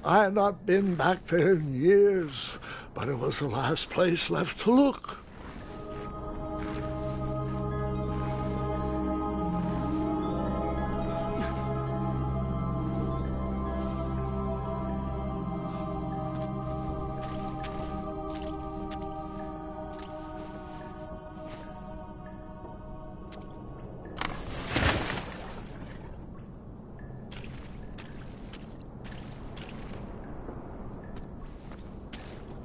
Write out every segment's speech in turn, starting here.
I had not been back there in years, but it was the last place left to look.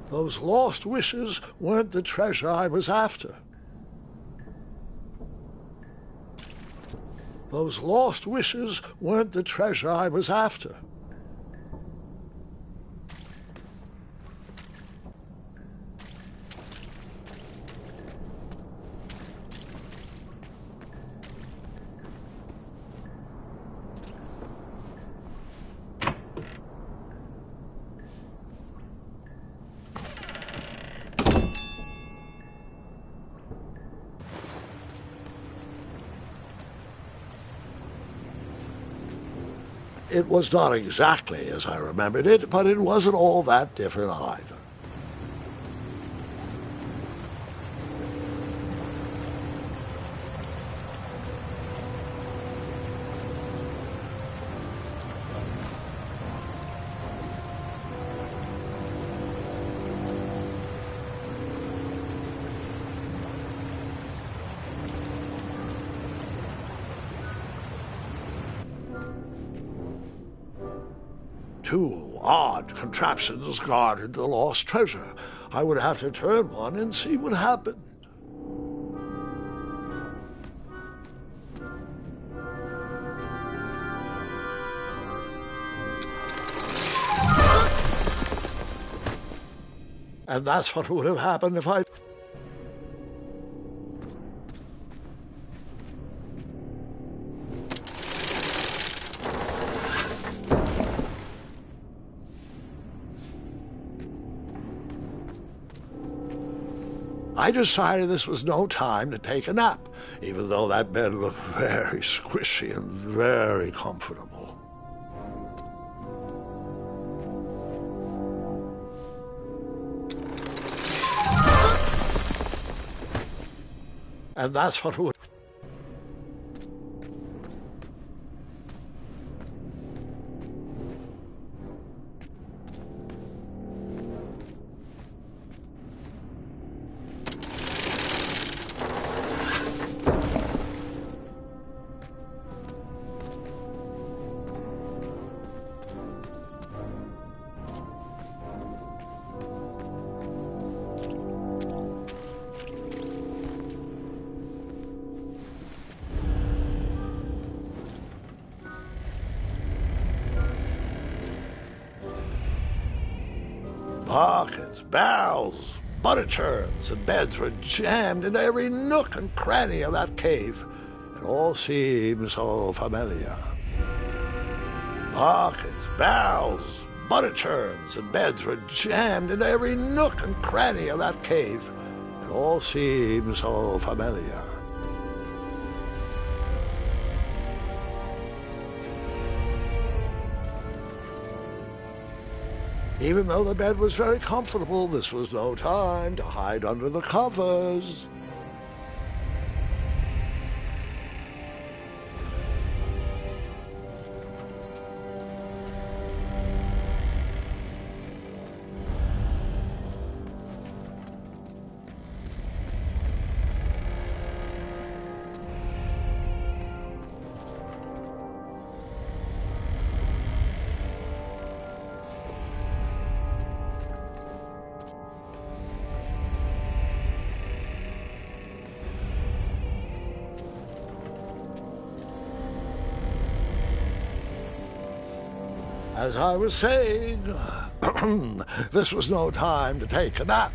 Those lost wishes weren't the treasure I was after. Those lost wishes weren't the treasure I was after. It was not exactly as I remembered it, but it wasn't all that different either. Two odd contraptions guarded the lost treasure. I would have to turn one and see what happened. And that's what would have happened if I decided this was no time to take a nap, even though that bed looked very squishy and very comfortable. And that's what would... Buckets, barrels, butter churns, and beds were jammed into every nook and cranny of that cave. It all seemed so familiar. Buckets, barrels, butter churns, and beds were jammed into every nook and cranny of that cave. It all seemed so familiar. Even though the bed was very comfortable, this was no time to hide under the covers. As I was saying, this was no time to take a nap.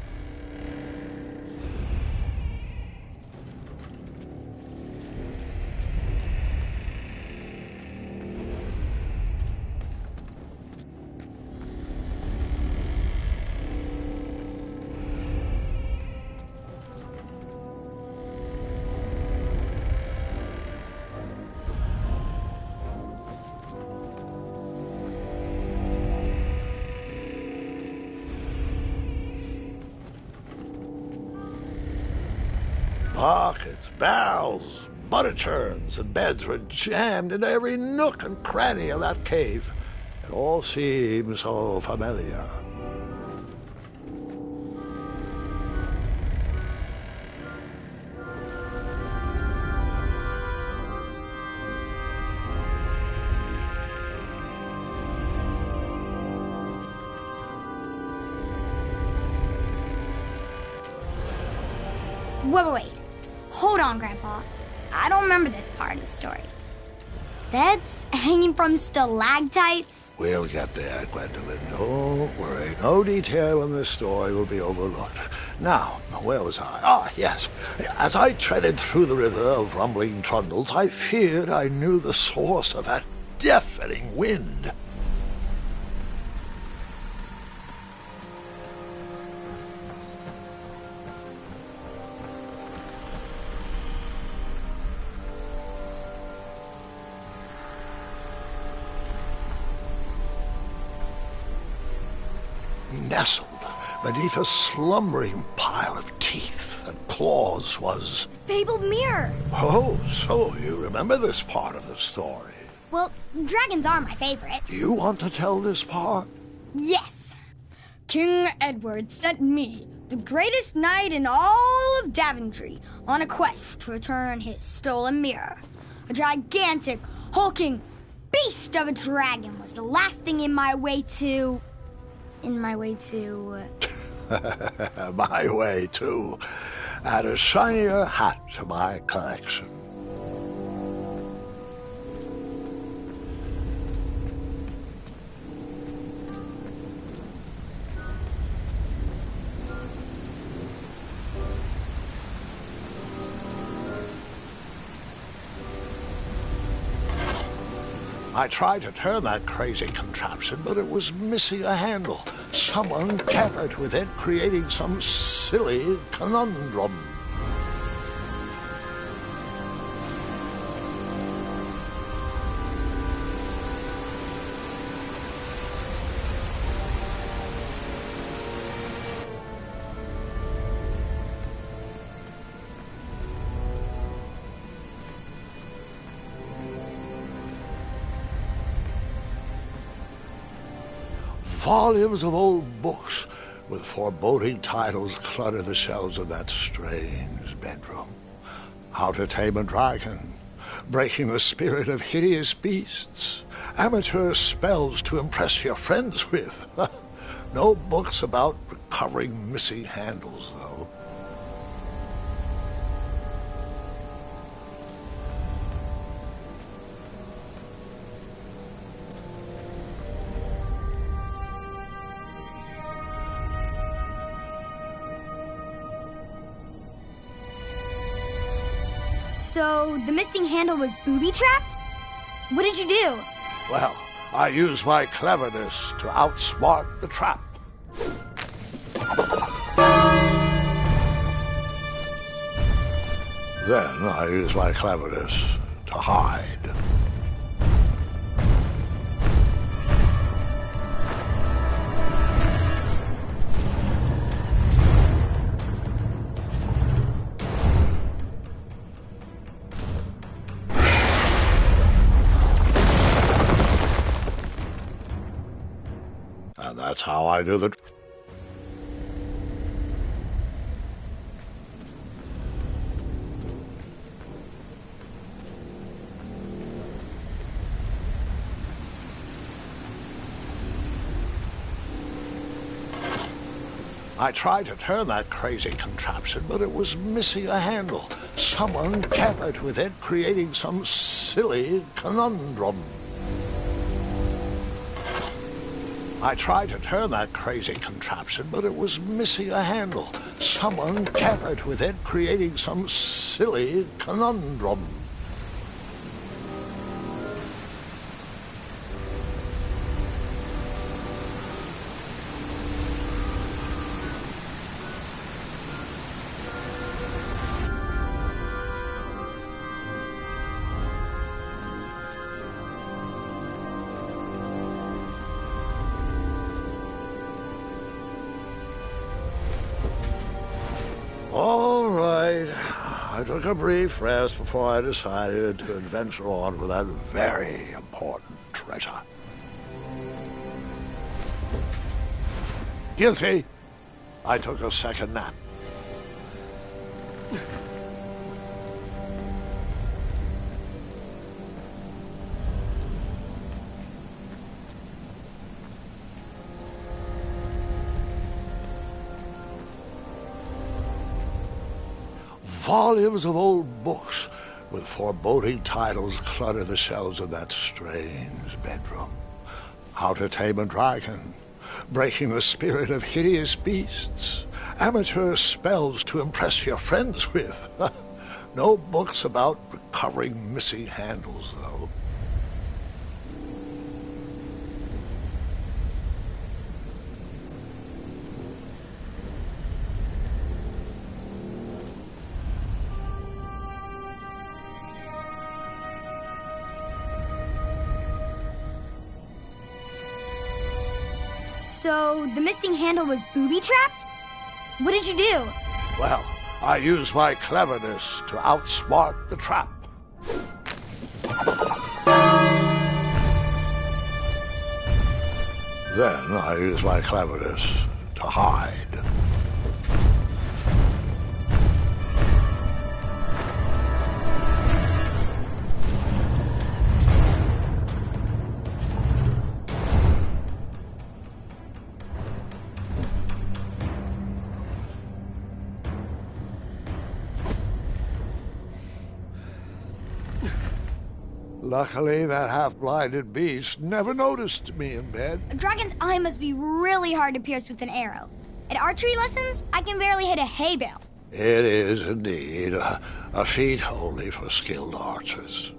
Pockets, barrels, butter churns, and beds were jammed into every nook and cranny of that cave. It all seemed so familiar. Wait. Hold on, Grandpa. I don't remember this part of the story. Beds hanging from stalactites? We'll get there, Gwendolyn. Don't worry. No detail in this story will be overlooked. Now, where was I? Ah, yes. As I treaded through the river of rumbling trundles, I feared I knew the source of that deafening wind. Nestled beneath a slumbering pile of teeth and claws was... Fabled mirror. Oh, so you remember this part of the story. Well, dragons are my favorite. You want to tell this part? Yes. King Edward sent me, the greatest knight in all of Daventry, on a quest to return his stolen mirror. A gigantic, hulking beast of a dragon was the last thing in my way to... My way to add a shinier hat to my collection. I tried to turn that crazy contraption, but it was missing a handle. Someone tampered with it, creating some silly conundrum. Volumes of old books with foreboding titles clutter the shelves of that strange bedroom. How to Tame a Dragon, Breaking the Spirit of Hideous Beasts, Amateur Spells to Impress Your Friends with. No books about recovering missing handles, though. So, the missing handle was booby-trapped? What did you do? Well, I used my cleverness to outsmart the trap. Then I used my cleverness to hide. And that's how I do the... I tried to turn that crazy contraption, but it was missing a handle. Someone tampered with it, creating some silly conundrum. I tried to turn that crazy contraption, but it was missing a handle. Someone tampered with it, creating some silly conundrum. All right, I took a brief rest before I decided to adventure on with that very important treasure. Guilty. I took a second nap. Volumes of old books with foreboding titles clutter the shelves of that strange bedroom. How to Tame a Dragon, Breaking the Spirit of Hideous Beasts, Amateur Spells to Impress Your Friends with. No books about recovering missing handles, though. So, the missing handle was booby-trapped? What did you do? Well, I used my cleverness to outsmart the trap. Then I used my cleverness to hide. Luckily, that half-blinded beast never noticed me in bed. A dragon's eye must be really hard to pierce with an arrow. At archery lessons, I can barely hit a hay bale. It is indeed a feat only for skilled archers.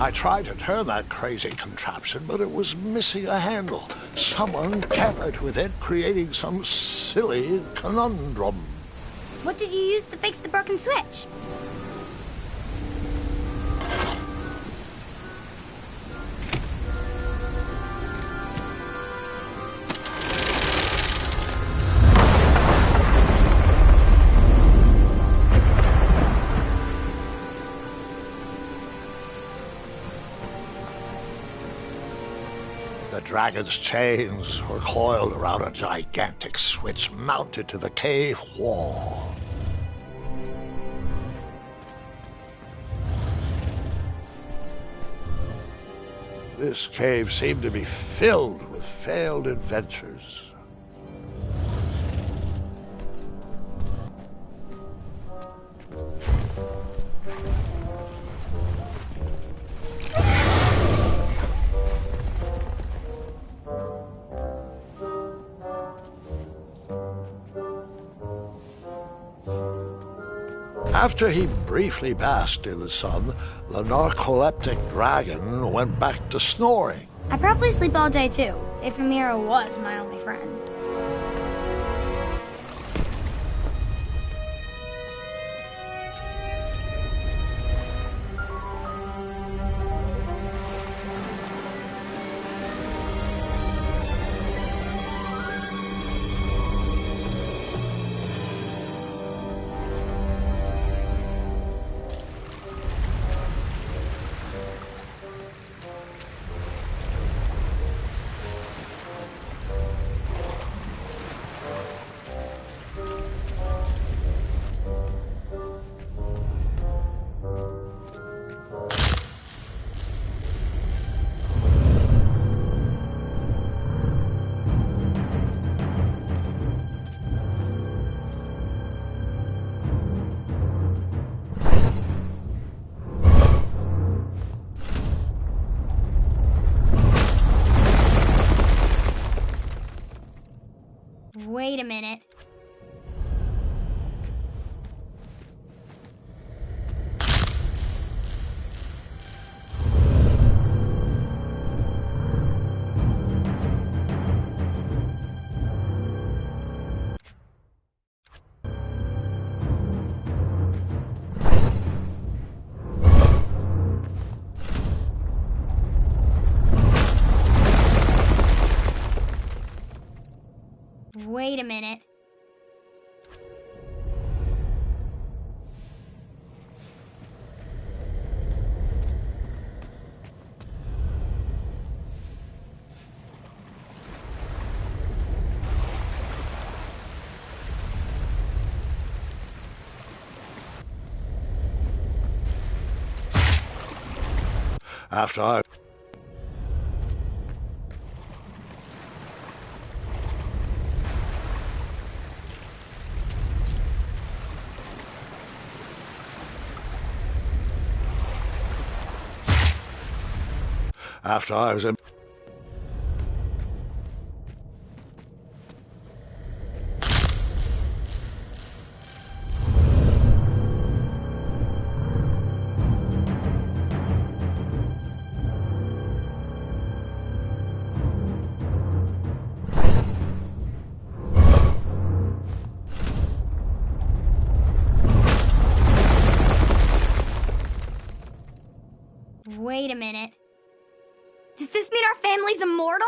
I tried to turn that crazy contraption, but it was missing a handle. Someone tampered with it, creating some silly conundrum. What did you use to fix the broken switch? The dragon's chains were coiled around a gigantic switch mounted to the cave wall. This cave seemed to be filled with failed adventures. After he briefly basked in the sun, the narcoleptic dragon went back to snoring. I probably sleep all day too, if Amira was my only friend. Wait a minute. Wait a minute. After I... After I was in... Wait a minute. Does this mean our family's immortal?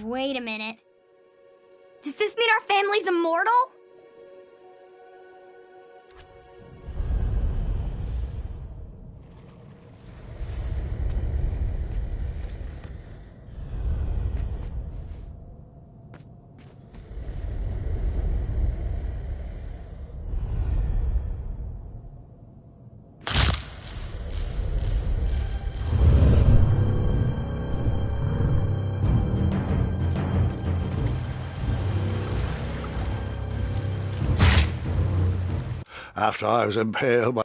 Wait a minute. Does this mean our family's immortal? After I was impaled by...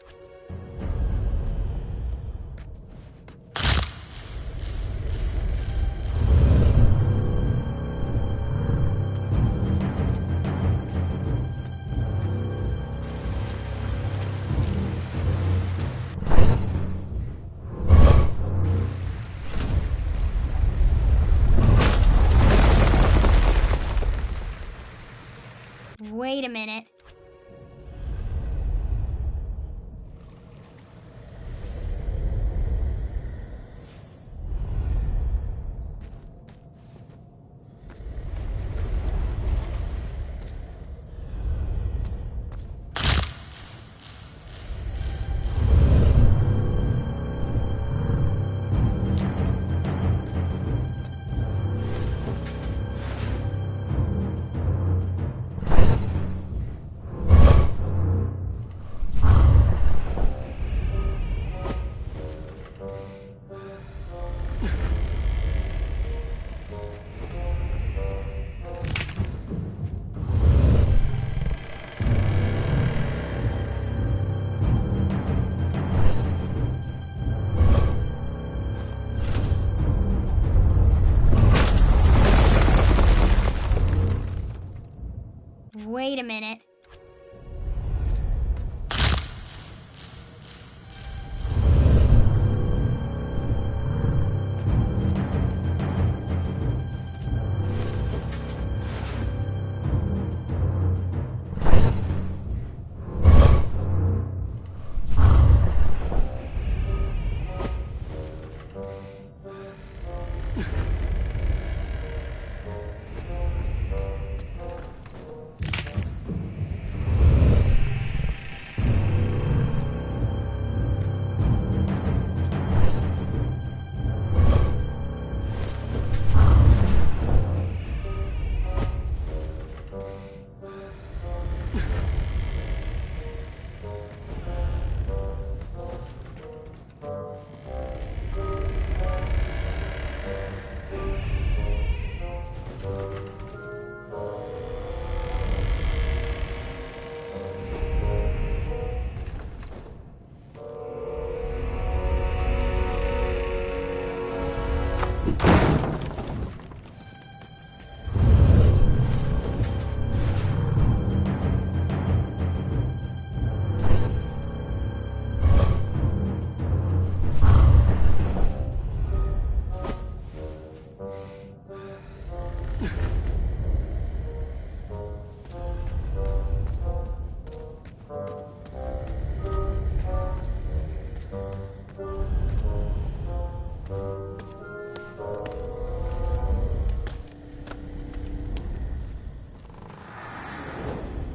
Wait a minute. Wait a minute.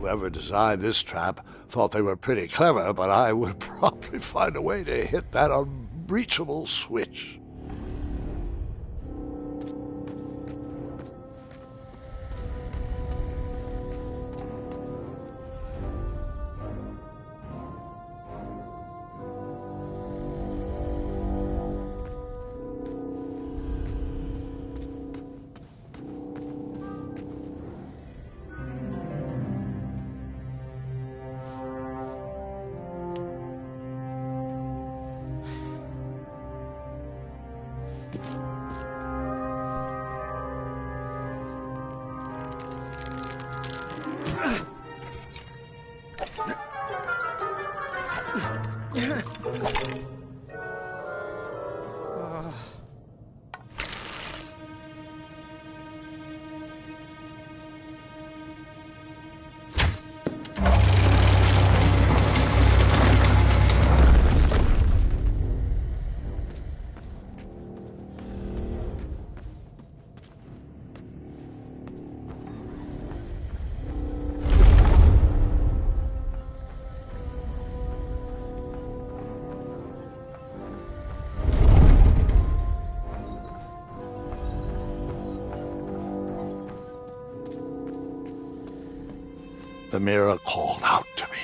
Whoever designed this trap thought they were pretty clever, but I would probably find a way to hit that unreachable switch. The mirror called out to me.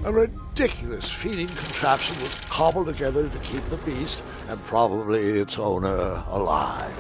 A ridiculous feeding contraption was cobbled together to keep the beast and probably its owner alive.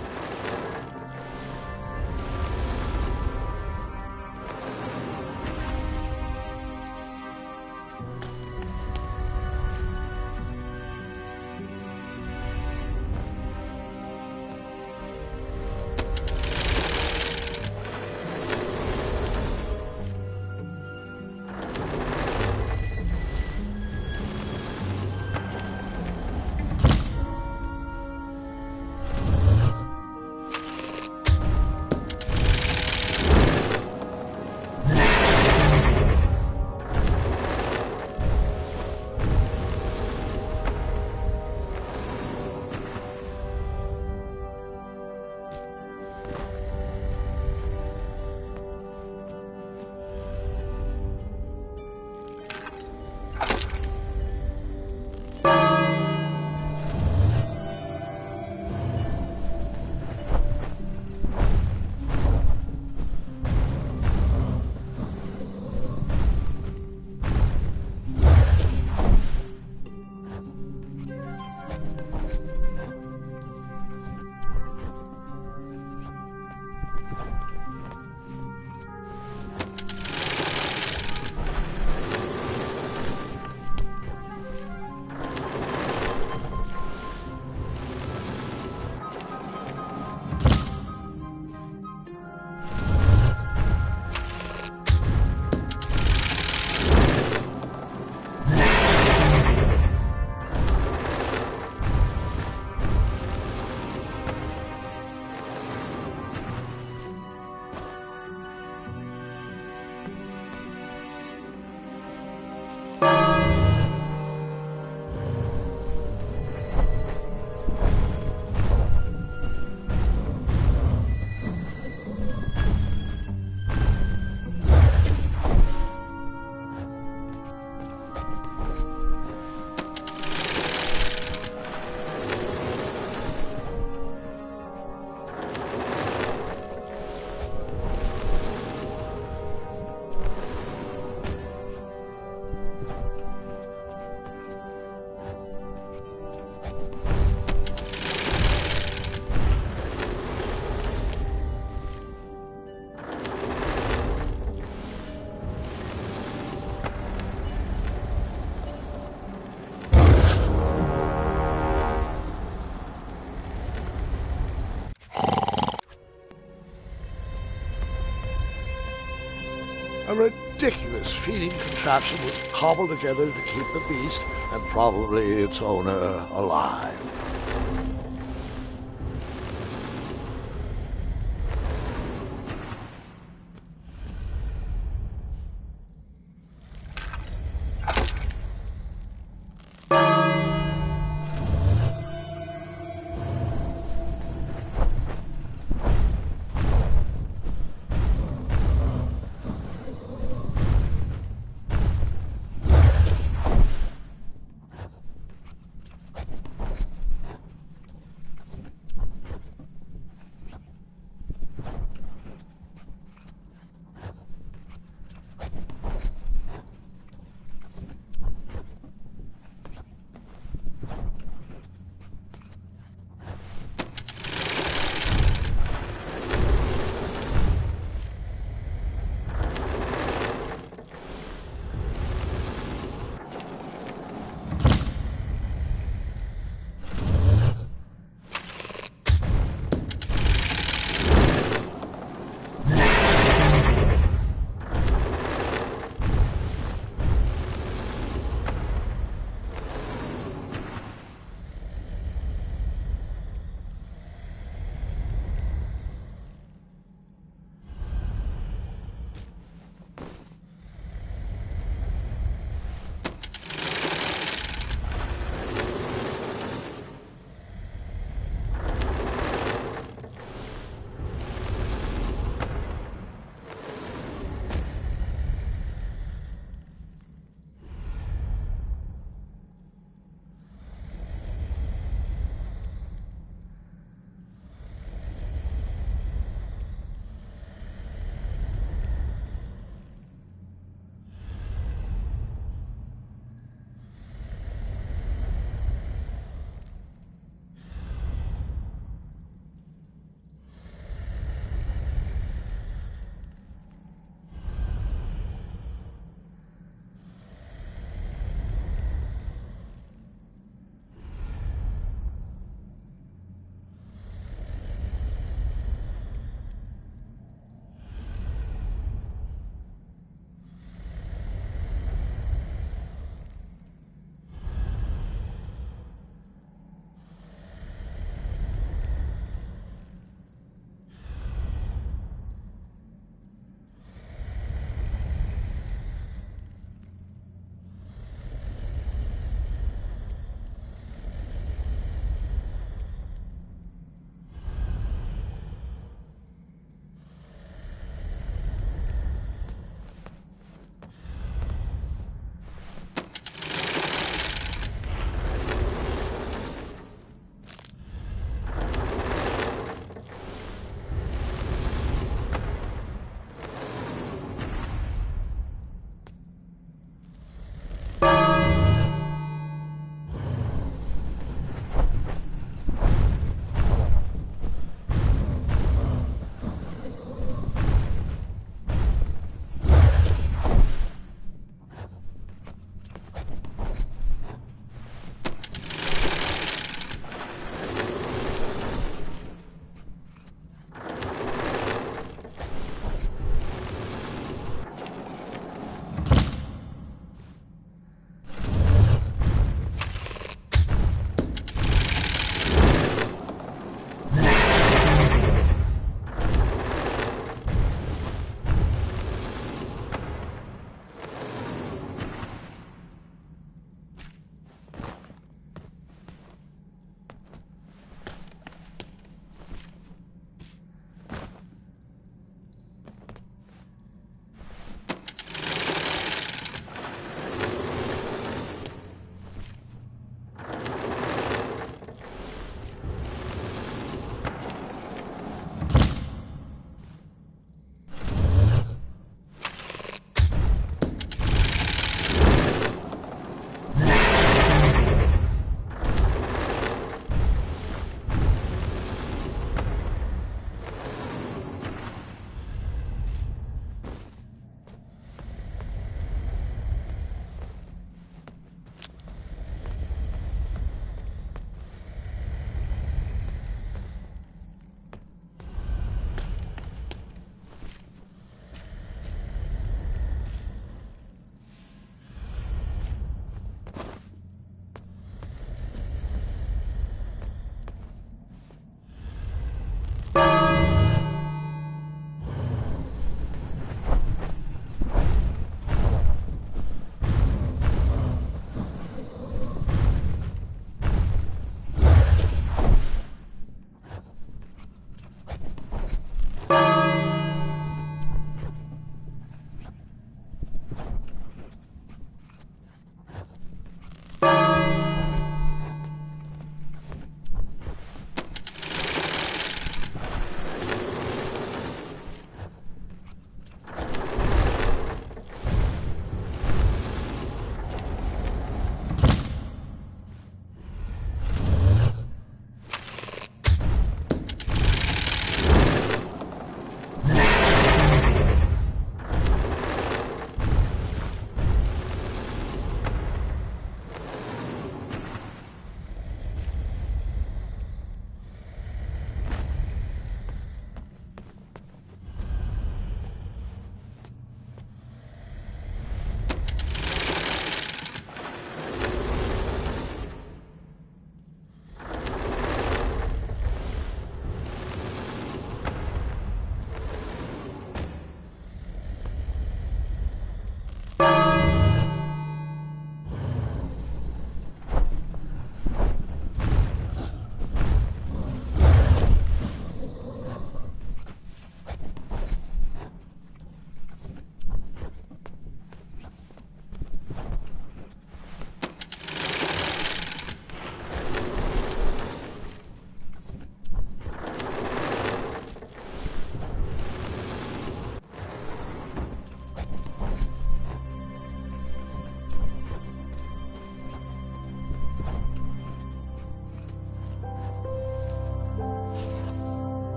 ridiculous feeding contraption was cobbled together to keep the beast and probably its owner alive.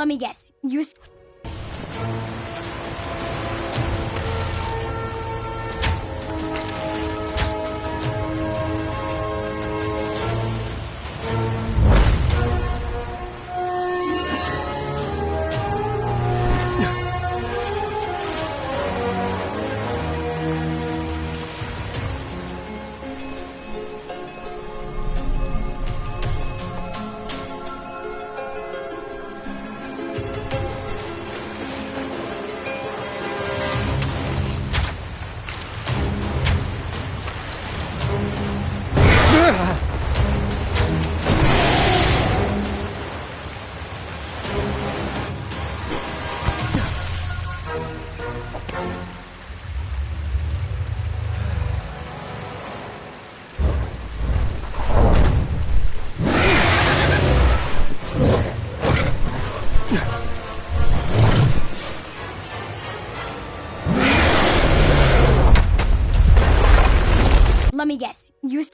Let me guess. You... Let me guess. You...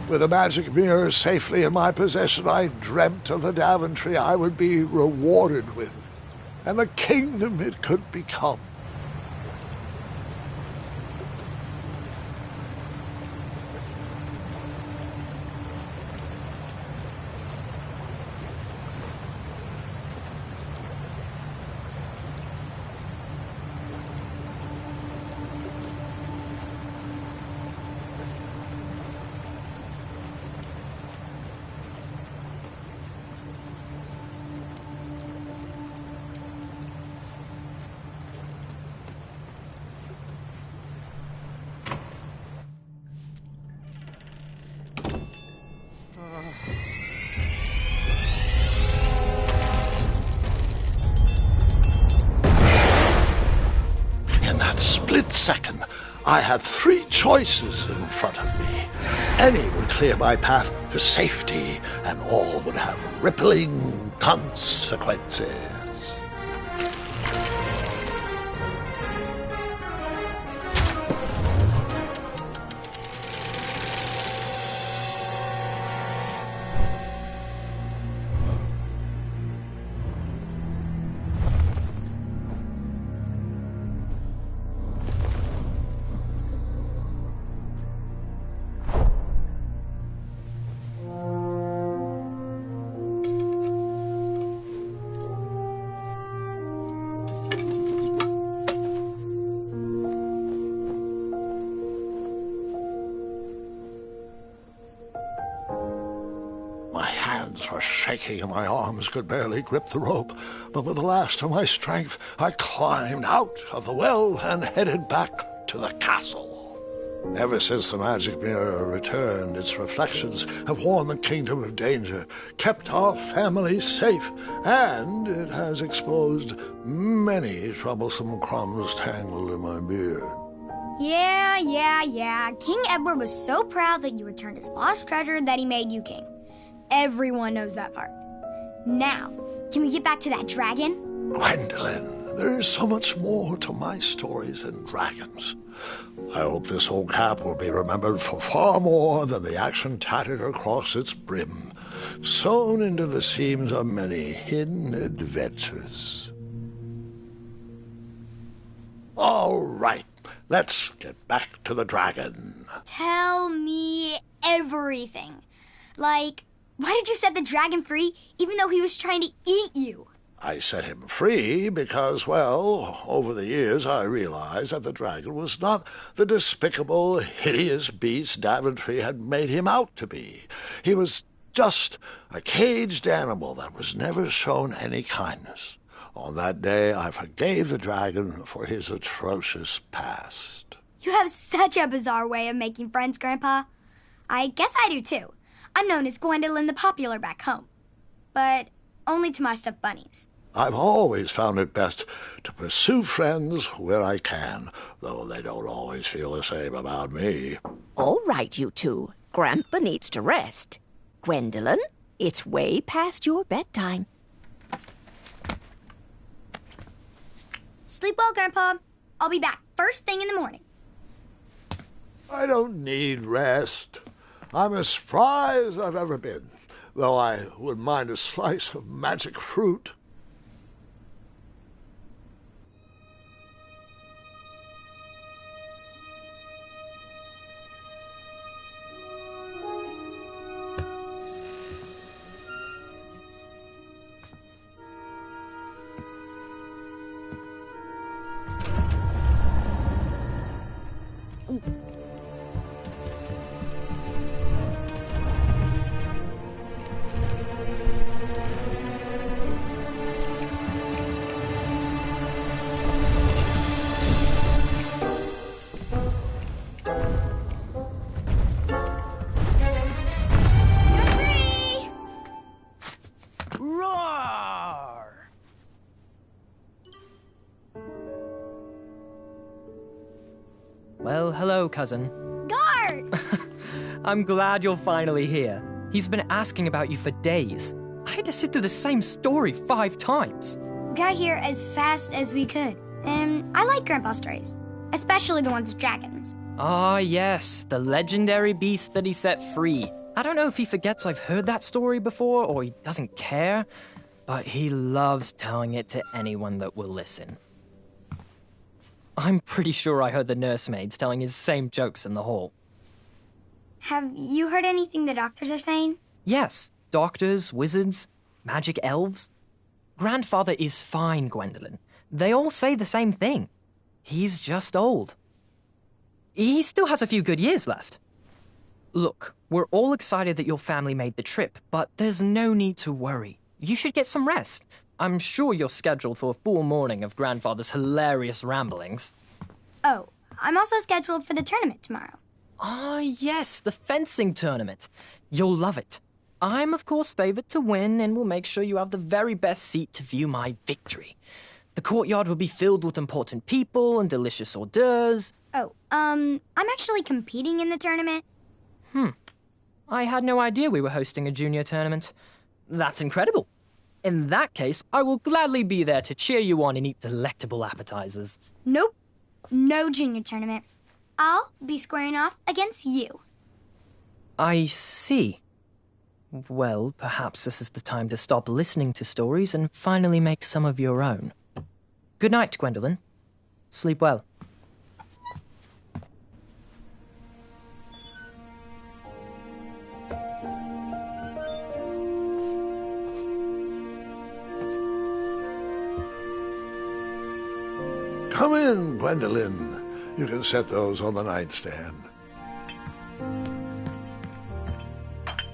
With the magic mirror safely in my possession, I dreamt of the Daventry I would be rewarded with, and the kingdom it could become. Split second, I had three choices in front of me. Any would clear my path to safety, and all would have rippling consequences. My hands were shaking and my arms could barely grip the rope, but with the last of my strength, I climbed out of the well and headed back to the castle. Ever since the magic mirror returned, its reflections have warned the kingdom of danger, kept our family safe, and it has exposed many troublesome crumbs tangled in my beard. Yeah. King Edward was so proud that you returned his lost treasure that he made you king. Everyone knows that part. Now, can we get back to that dragon? Gwendolyn, there is so much more to my stories than dragons. I hope this old cap will be remembered for far more than the action tattered across its brim, sewn into the seams of many hidden adventures. All right, let's get back to the dragon. Tell me everything. Like, why did you set the dragon free even though he was trying to eat you? I set him free because, well, over the years I realized that the dragon was not the despicable, hideous beast Daventry had made him out to be. He was just a caged animal that was never shown any kindness. On that day I forgave the dragon for his atrocious past. You have such a bizarre way of making friends, Grandpa. I guess I do too. I'm known as Gwendolyn the Popular back home. But only to my stuffed bunnies. I've always found it best to pursue friends where I can, though they don't always feel the same about me. All right, you two. Grandpa needs to rest. Gwendolyn, it's way past your bedtime. Sleep well, Grandpa. I'll be back first thing in the morning. I don't need rest. I'm as spry as I've ever been, though I wouldn't mind a slice of magic fruit. Roar! Well, hello, cousin. Gart! I'm glad you're finally here. He's been asking about you for days. I had to sit through the same story 5 times. We got here as fast as we could. And I like Grandpa's stories, especially the ones with dragons. Ah, yes, the legendary beast that he set free. I don't know if he forgets I've heard that story before or he doesn't care, but he loves telling it to anyone that will listen. I'm pretty sure I heard the nursemaids telling his same jokes in the hall. Have you heard anything the doctors are saying? Yes, doctors, wizards, magic elves. Grandfather is fine, Gwendolyn. They all say the same thing. He's just old. He still has a few good years left. Look, we're all excited that your family made the trip, but there's no need to worry. You should get some rest. I'm sure you're scheduled for a full morning of Grandfather's hilarious ramblings. Oh, I'm also scheduled for the tournament tomorrow. Ah, yes, the fencing tournament. You'll love it. I'm, of course, favored to win and will make sure you have the very best seat to view my victory. The courtyard will be filled with important people and delicious hors d'oeuvres. Oh, I'm actually competing in the tournament. I had no idea we were hosting a junior tournament. That's incredible. In that case, I will gladly be there to cheer you on and eat delectable appetizers. Nope, no junior tournament. I'll be squaring off against you. I see. Well, perhaps this is the time to stop listening to stories and finally make some of your own. Good night, Gwendolyn. Sleep well. Come in, Gwendolyn. You can set those on the nightstand.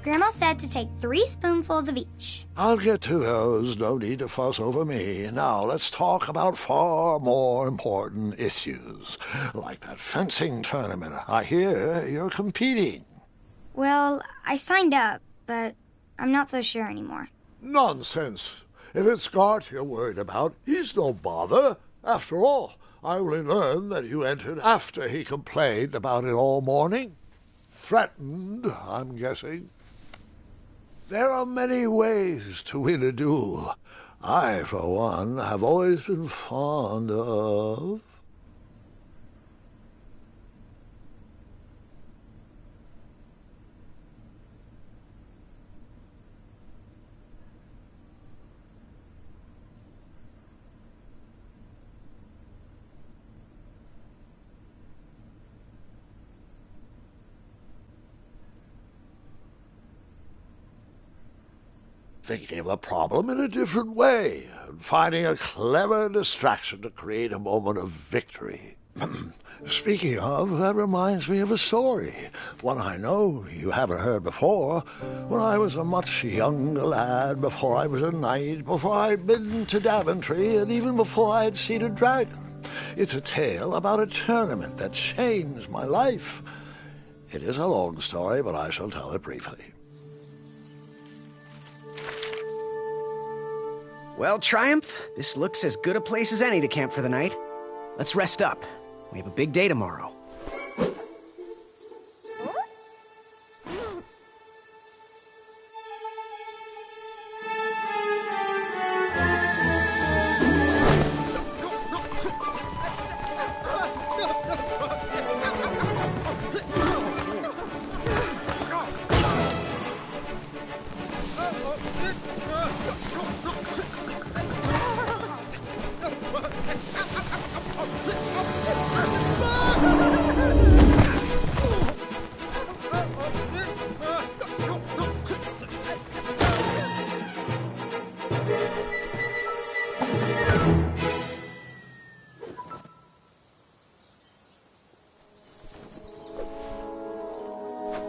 Grandma said to take 3 spoonfuls of each. I'll get to those. No need to fuss over me. Now, let's talk about far more important issues, like that fencing tournament. I hear you're competing. Well, I signed up, but I'm not so sure anymore. Nonsense. If it's Gart you're worried about, he's no bother. After all, I only learned that you entered after he complained about it all morning. Threatened, I'm guessing. There are many ways to win a duel. I, for one, have always been fond of... thinking of the problem in a different way, and finding a clever distraction to create a moment of victory. Speaking of, that reminds me of a story, one I know you haven't heard before. When I was a much younger lad, before I was a knight, before I'd been to Daventry, and even before I had seen a dragon. It's a tale about a tournament that changed my life. It is a long story, but I shall tell it briefly. Well, Triumph, this looks as good a place as any to camp for the night. Let's rest up. We have a big day tomorrow.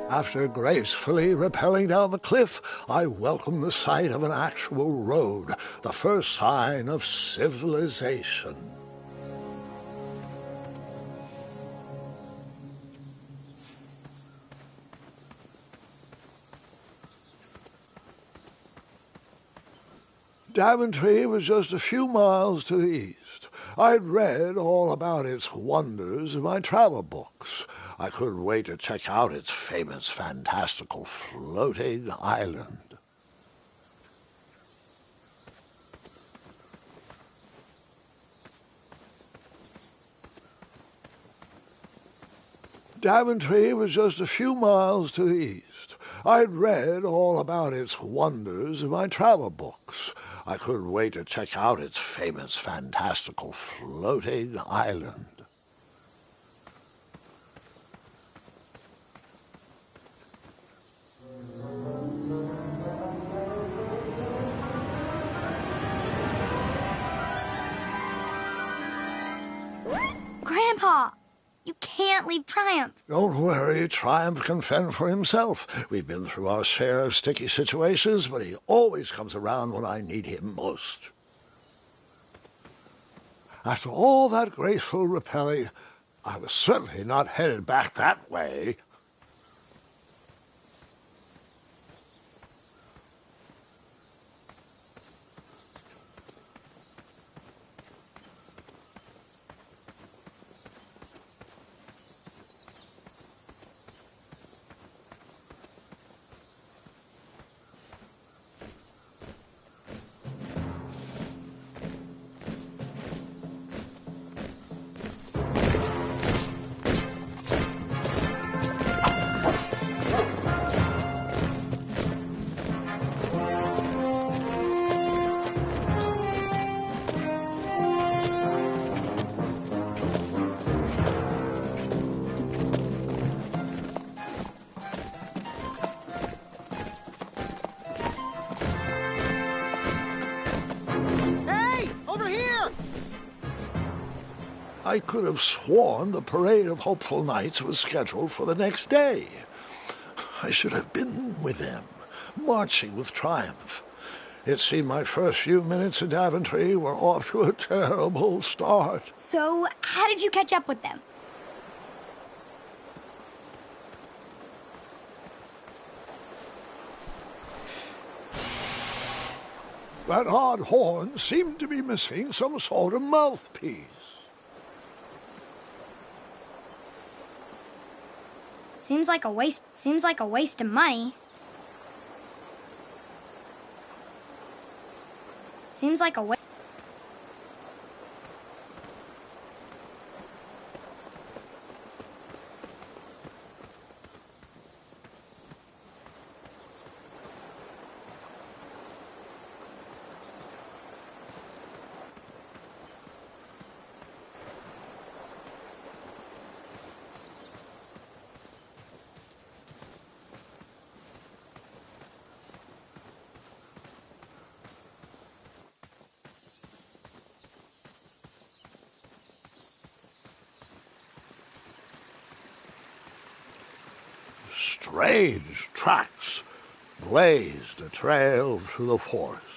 After gracefully rappelling down the cliff, I welcomed the sight of an actual road, the first sign of civilization. Daventry was just a few miles to the east. I'd read all about its wonders in my travel books. I couldn't wait to check out its famous, fantastical floating island. Daventry was just a few miles to the east. I'd read all about its wonders in my travel books. I couldn't wait to check out its famous, fantastical floating island. Grandpa, you can't leave Triumph. Don't worry, Triumph can fend for himself. We've been through our share of sticky situations, but he always comes around when I need him most. After all that graceful rappelling, I was certainly not headed back that way. I could have sworn the Parade of Hopeful Knights was scheduled for the next day. I should have been with them, marching with Triumph. It seemed my first few minutes in Daventry were off to a terrible start. So, how did you catch up with them? That odd horn seemed to be missing some sort of mouthpiece. Seems like a waste of money. Seems like a waste. strange tracks blazed a trail through the forest.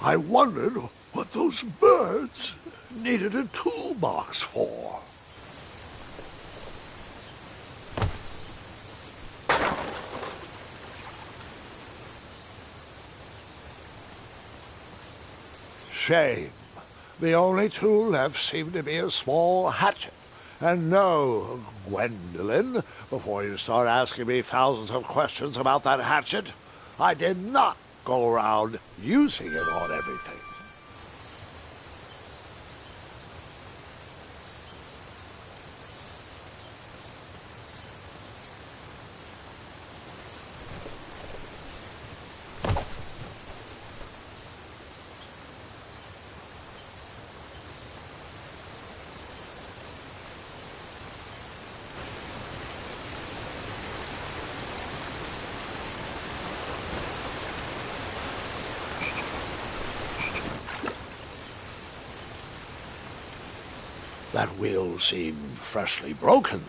I wondered what those birds needed a toolbox for. Shame. The only tool left seemed to be a small hatchet. And no, Gwendolyn, before you start asking me thousands of questions about that hatchet, I did not go around using it on everything. That wheel seemed freshly broken.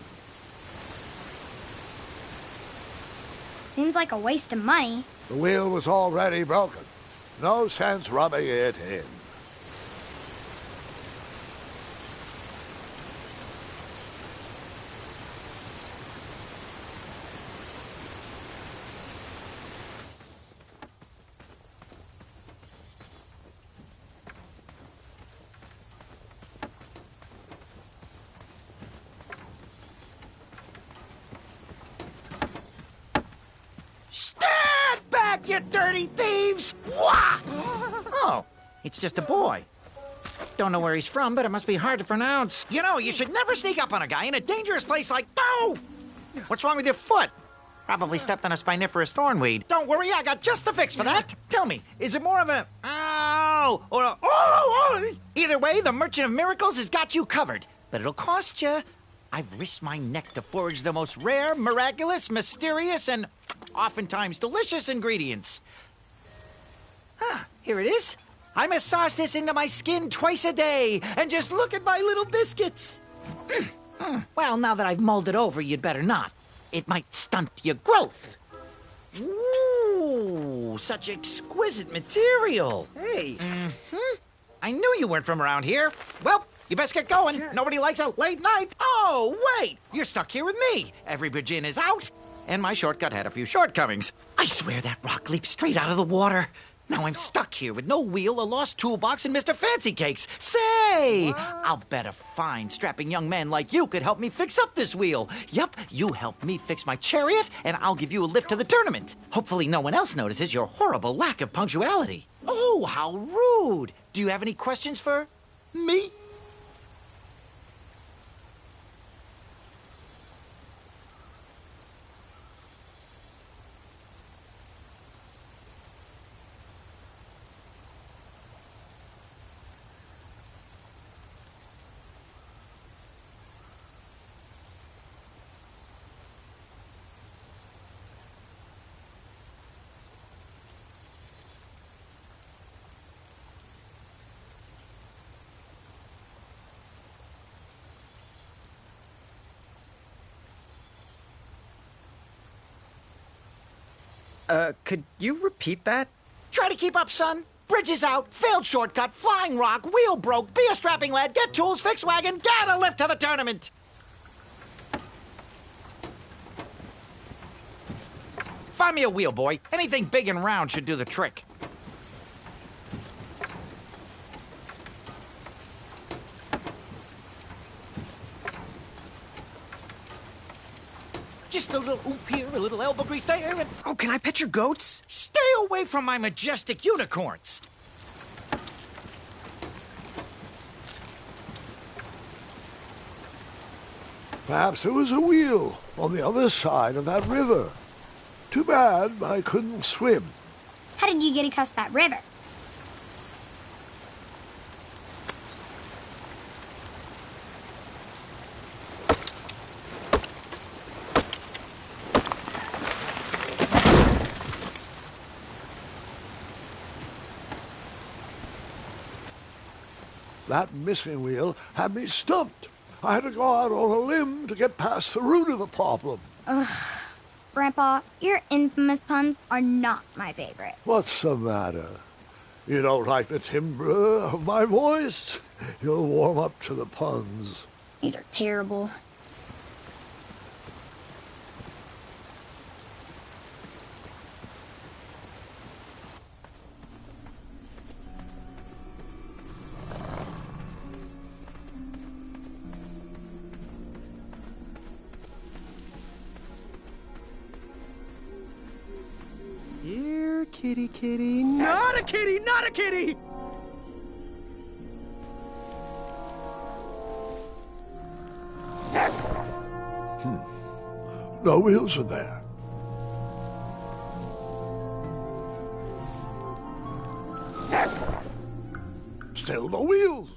Seems like a waste of money. The wheel was already broken. No sense rubbing it in. Stand back, you dirty thieves! Wah! Oh, it's just a boy. Don't know where he's from, but it must be hard to pronounce. You know, you should never sneak up on a guy in a dangerous place like... Oh! What's wrong with your foot? Probably stepped on a spiniferous thornweed. Don't worry, I got just the fix for that. Tell me, is it more of a... Ow! Or a... Oh! Either way, the Merchant of Miracles has got you covered. But it'll cost you. I've risked my neck to forage the most rare, miraculous, mysterious, and oftentimes delicious ingredients. Here it is. I massage this into my skin twice a day, and just look at my little biscuits. Well, now that I've mulled it over, you'd better not. It might stunt your growth. Ooh, such exquisite material. Hey. I knew you weren't from around here. Well, you best get going. Nobody likes a late night. Oh, wait! You're stuck here with me. Every bridge in is out, and my shortcut had a few shortcomings. I swear that rock leaped straight out of the water. Now I'm stuck here with no wheel, a lost toolbox, and Mr. Fancy Cakes. Say, I'll bet a fine, strapping young man like you could help me fix up this wheel. Yup, you help me fix my chariot, and I'll give you a lift to the tournament. Hopefully no one else notices your horrible lack of punctuality. Oh, how rude. Do you have any questions for me? Could you repeat that? Try to keep up, son. Bridges out, failed shortcut, flying rock, wheel broke, be a strapping lad, get tools, fix wagon, get a lift to the tournament. Find me a wheel, boy. Anything big and round should do the trick. Just a little oop here, a little elbow grease there, and Oh, can I pet your goats? stay away from my majestic unicorns. Perhaps there was a wheel on the other side of that river. Too bad I couldn't swim. How did you get across that river? That missing wheel had me stumped. I had to go out on a limb to get past the root of the problem. Grandpa, your infamous puns are not my favorite. What's the matter? You don't like the timbre of my voice? You'll warm up to the puns. These are terrible. Here, kitty, kitty. Not a kitty, not a kitty! No wheels in there. Still no wheels.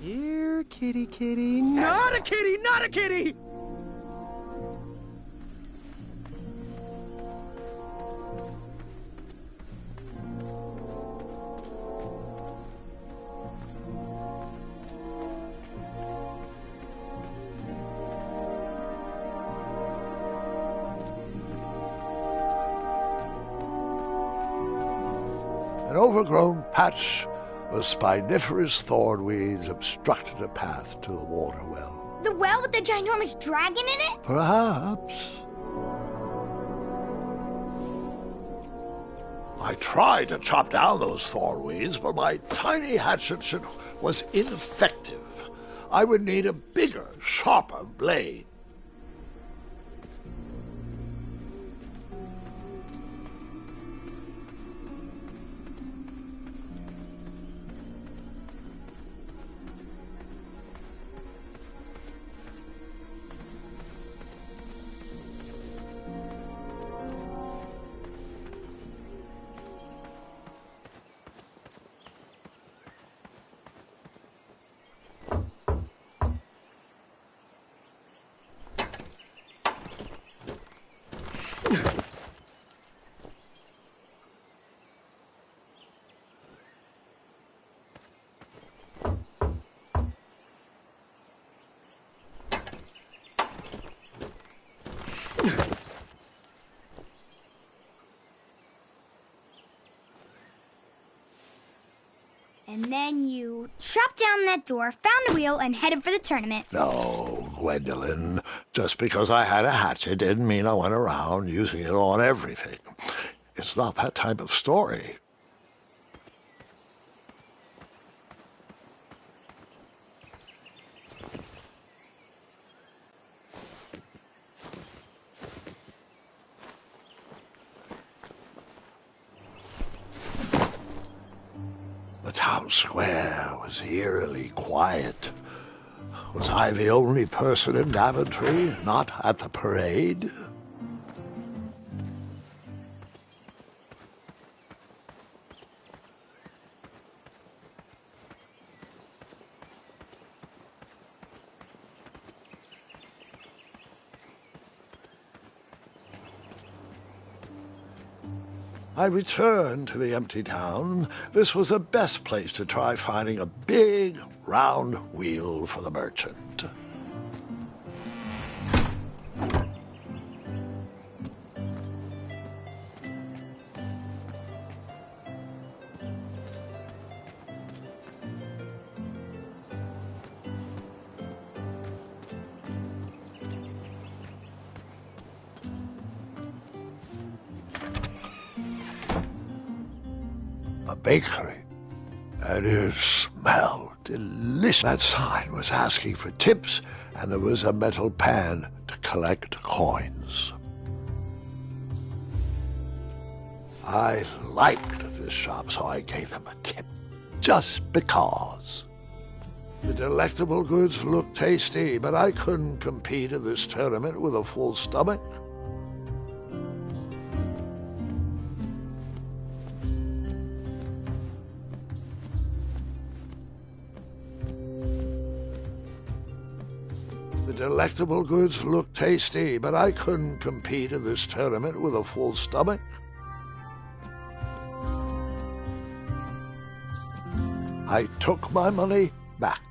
Here, kitty, kitty. Not a kitty, not a kitty! An overgrown patch of spiniferous thornweeds obstructed a path to the water well. The well with the ginormous dragon in it? Perhaps. I tried to chop down those thornweeds, but my tiny hatchet was ineffective. I would need a bigger, sharper blade. And then you chopped down that door, found a wheel, and headed for the tournament. No, Gwendolyn. Just because I had a hatchet didn't mean I went around using it on everything. It's not that type of story. The town square was eerily quiet. Was I the only person in Daventry not at the parade? I returned to the empty town. This was the best place to try finding a big, round wheel for the merchant. A bakery, and it smelled delicious. That sign was asking for tips, and there was a metal pan to collect coins. I liked this shop, so I gave them a tip, just because. The delectable goods looked tasty, but I couldn't compete in this tournament with a full stomach. The delectable goods looked tasty, but I couldn't compete in this tournament with a full stomach. I took my money back.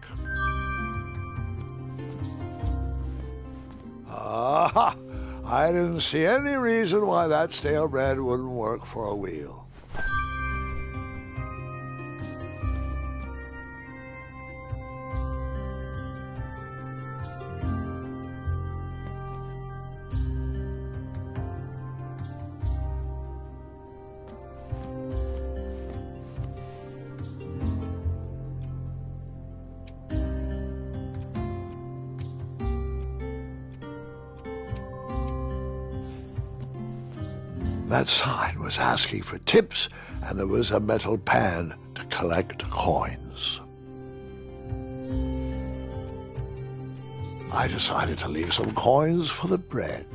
Aha! I didn't see any reason why that stale bread wouldn't work for a wheel. That sign was asking for tips, and there was a metal pan to collect coins. I decided to leave some coins for the bread.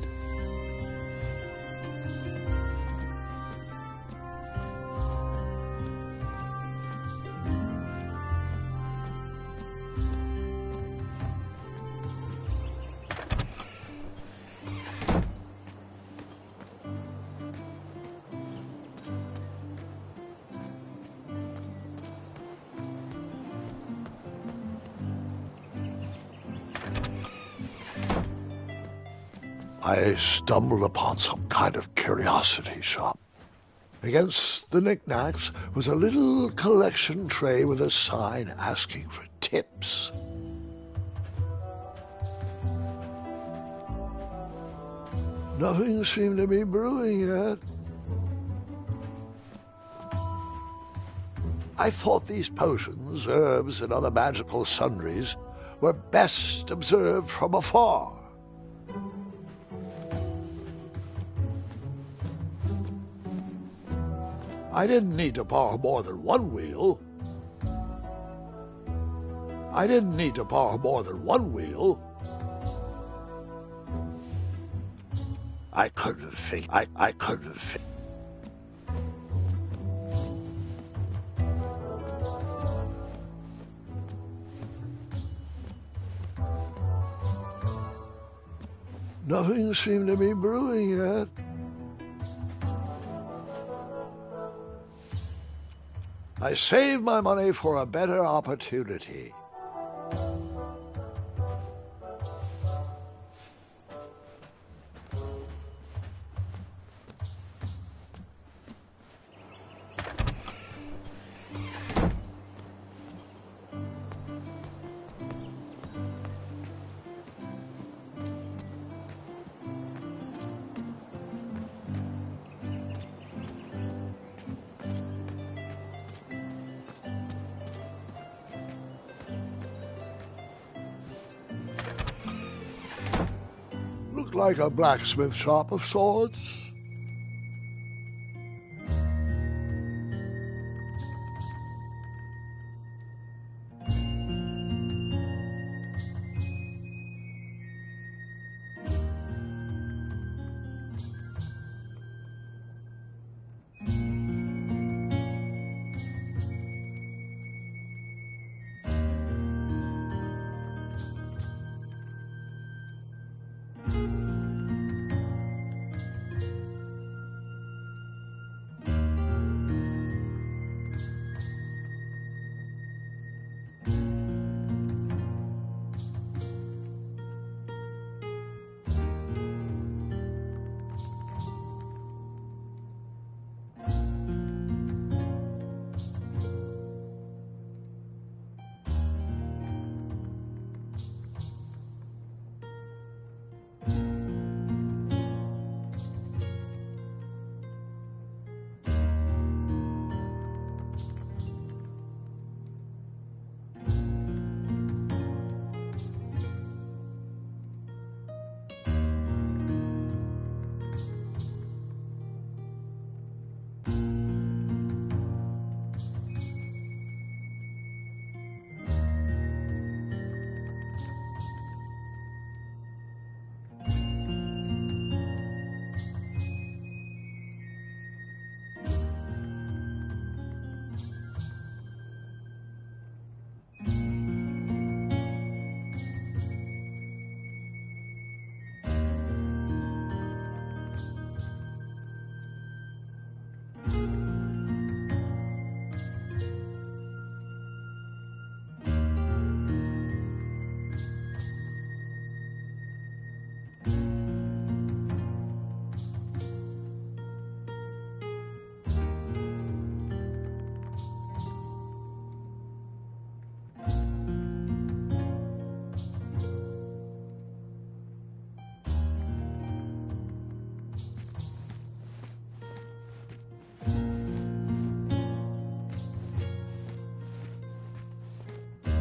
I stumbled upon some kind of curiosity shop. Against the knickknacks was a little collection tray with a sign asking for tips. Nothing seemed to be brewing yet. I thought these potions, herbs, and other magical sundries were best observed from afar. I didn't need to borrow more than one wheel. I couldn't think. I couldn't think. Nothing seemed to be brewing yet. I saved my money for a better opportunity. Looked like a blacksmith shop of sorts.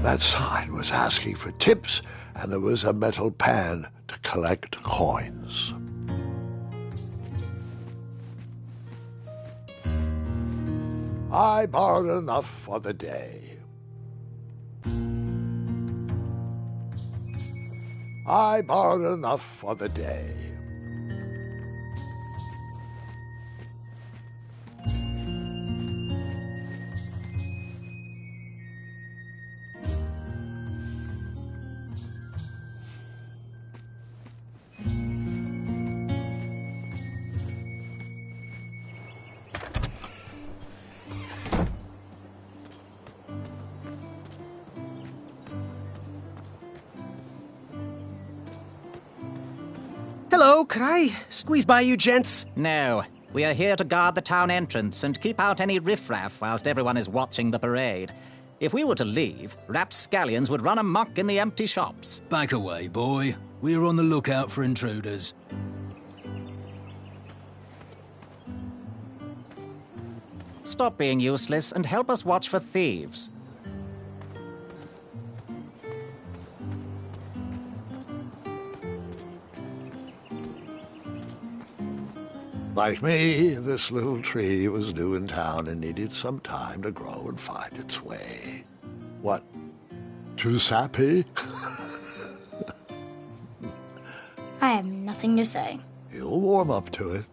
That sign was asking for tips, and there was a metal pan to collect coins. I borrowed enough for the day. I borrowed enough for the day. Hello, could I squeeze by you gents? No, we are here to guard the town entrance and keep out any riffraff whilst everyone is watching the parade. If we were to leave, rapscallions would run amok in the empty shops. Back away, boy. We're on the lookout for intruders. Stop being useless and help us watch for thieves. Like me, this little tree was new in town and needed some time to grow and find its way. What? Too sappy? I have nothing to say. You'll warm up to it.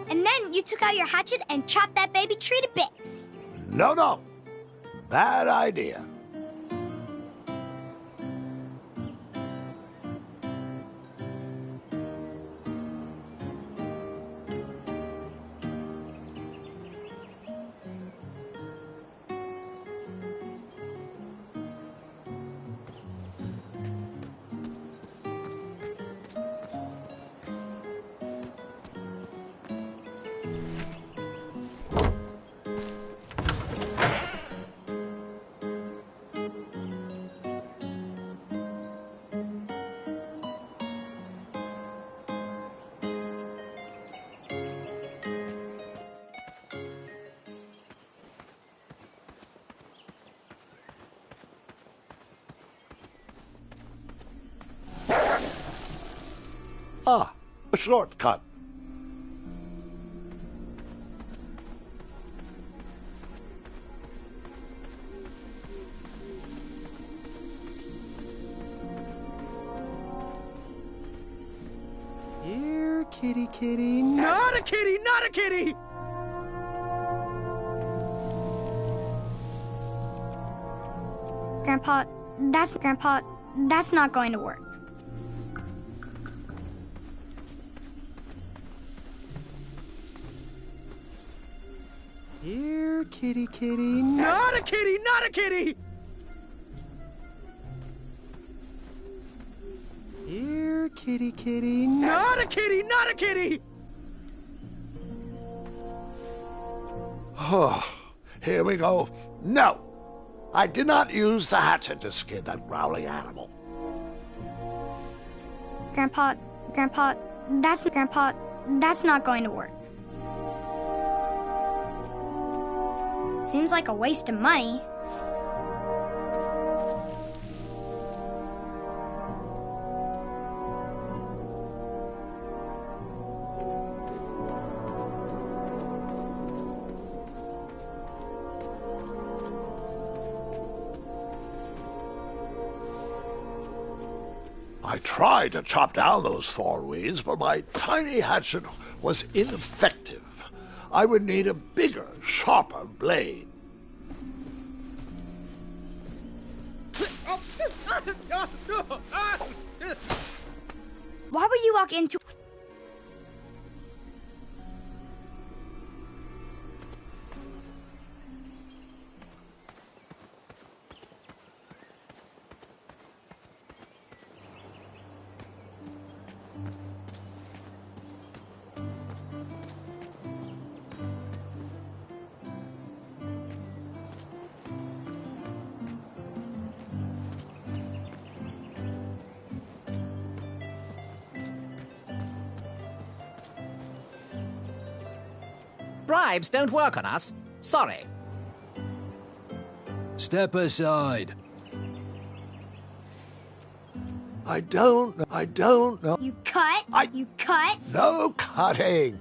And then you took out your hatchet and chopped that baby tree to bits. No. Bad idea. Ah, a shortcut. Here, kitty, kitty. Not a kitty, not a kitty! Grandpa, that's not going to work. Here, kitty, kitty. Not a kitty, not a kitty! Here, kitty, kitty. Not a kitty, not a kitty! Oh, here we go. No, I did not use the hatchet to skin that growling animal. Grandpa, that's not going to work. Seems like a waste of money. I tried to chop down those thorn weeds, but my tiny hatchet was ineffective. I would need a bigger, sharper blade. Why would you walk into... bribes don't work on us. Sorry. Step aside. I don't know. You cut. You cut. No cutting.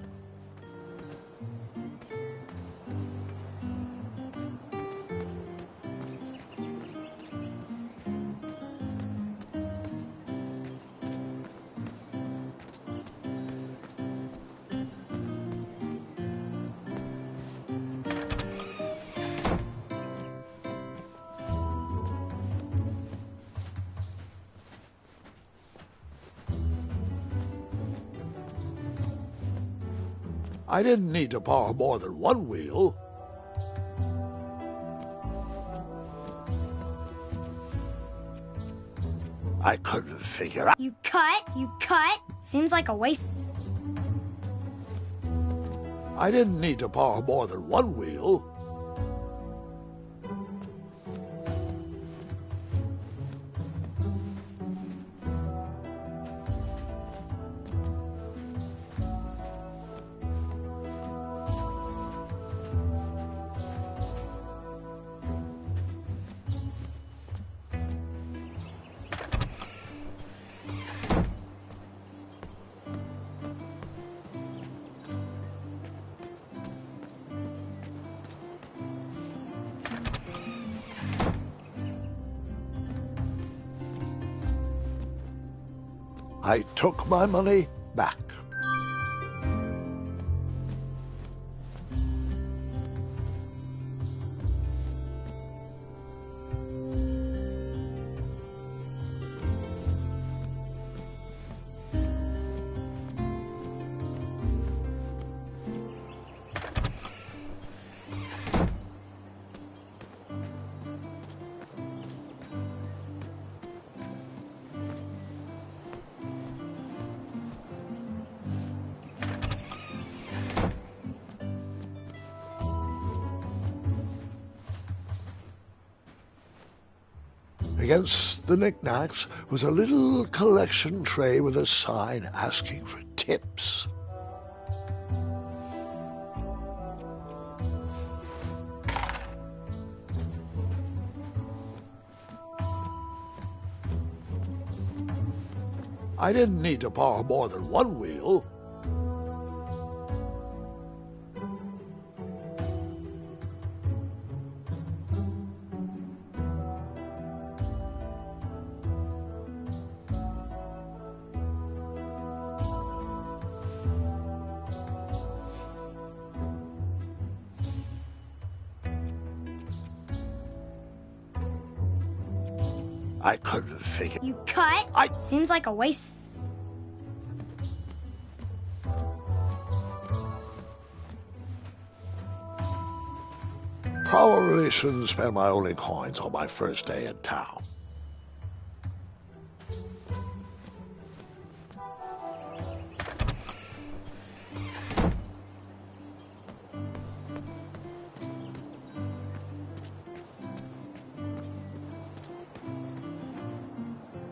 I didn't need to borrow more than one wheel. I couldn't figure out. You cut. You cut. Seems like a waste. I didn't need to borrow more than one wheel. I took my money back. Against the knickknacks was a little collection tray with a sign asking for tips. I didn't need to borrow more than one wheel. I couldn't figure. You cut. Seems like a waste. Probably shouldn't spend my only coins on my first day in town.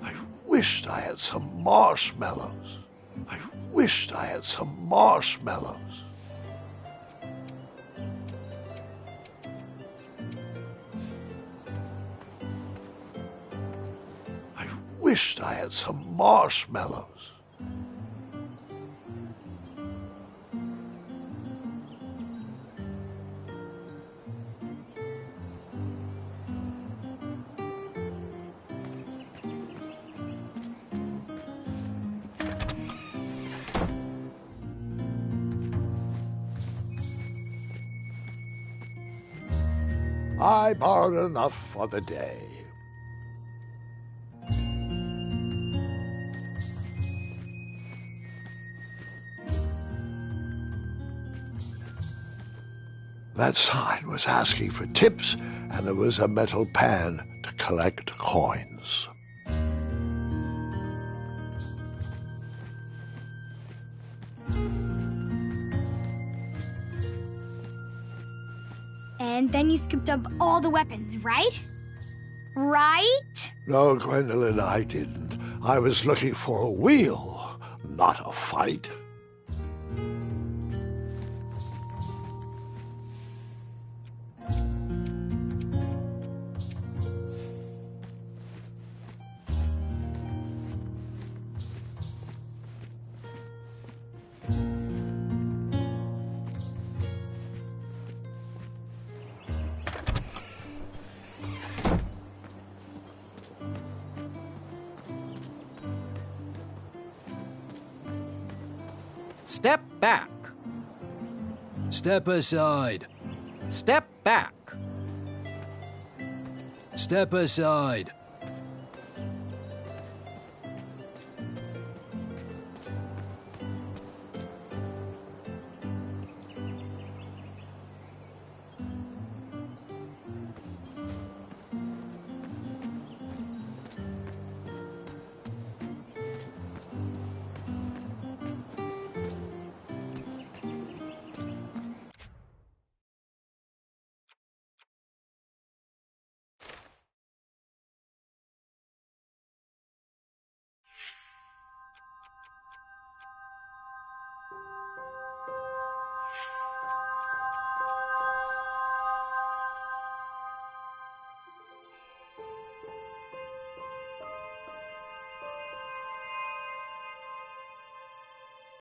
I wished I had some marshmallows. I wished I had some marshmallows. Wished I had some marshmallows. I borrowed enough for the day. That sign was asking for tips, and there was a metal pan to collect coins. And then you scooped up all the weapons, right? Right? No, Gwendolyn, I didn't. I was looking for a wheel, not a fight. Step back. Step aside. Step back. Step aside.